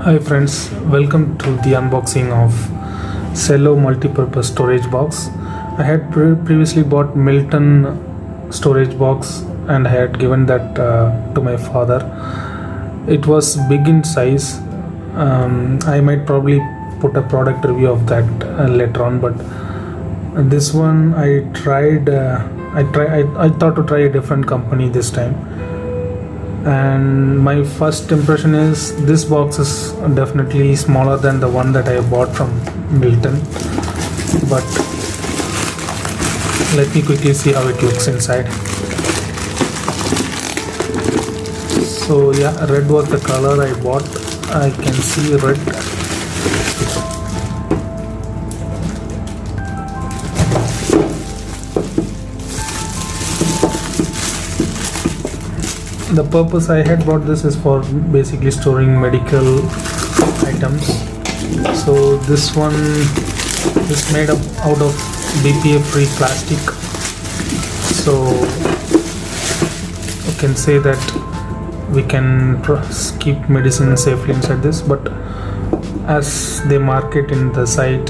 Hi friends, welcome to the unboxing of Cello multi-purpose storage box. I had previously bought MILTON storage box and I had given that to my father. It was big in size. I might probably put a product review of that later on, but this one I tried. I thought to try a different company this time, and my first impression is this box is definitely smaller than the one that I bought from MILTON. But let me quickly see how it looks inside. So yeah, red was the color I bought. I can see red. The purpose I had bought this is for basically storing medical items. So this one is made up out of BPA free plastic, so you can say that we can keep medicine safely inside this. But as they market in the site,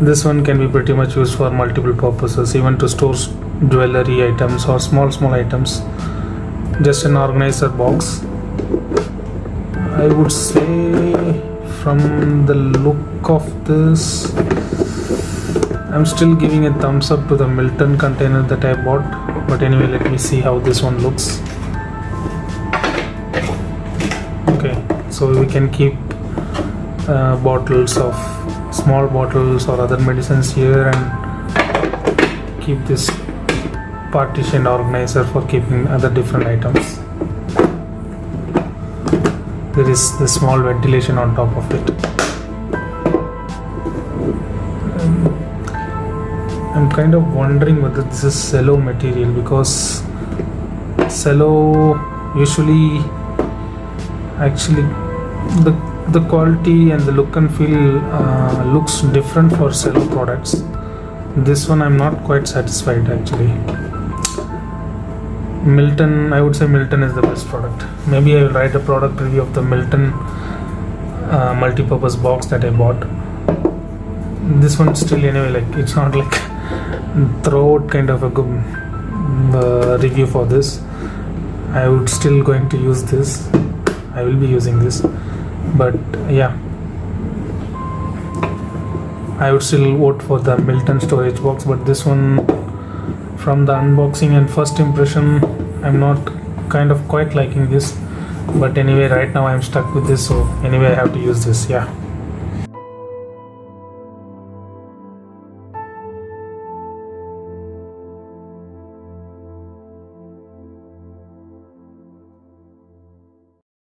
this one can be pretty much used for multiple purposes, even to store jewelry items or small items. Just an organizer box. I would say from the look of this, I'm still giving a thumbs up to the MILTON container that I bought. But anyway, let me see how this one looks. Okay, so we can keep bottles of small bottles or other medicines here, and keep this partition organizer for keeping other different items. There is the small ventilation on top of it. I'm kind of wondering whether this is cello material, because cello usually actually the quality and the look and feel looks different for cello products. This one I'm not quite satisfied actually. MILTON, I would say MILTON is the best product. Maybe I will write a product review of the MILTON multi-purpose box that I bought. This one still anyway, like it's not like throat kind of a good review for this. I would still going to use this. I will be using this, but yeah, I would still vote for the MILTON storage box. But this one, from the unboxing and first impression, I'm not kind of quite liking this. But anyway, right now I'm stuck with this, so anyway I have to use this. Yeah.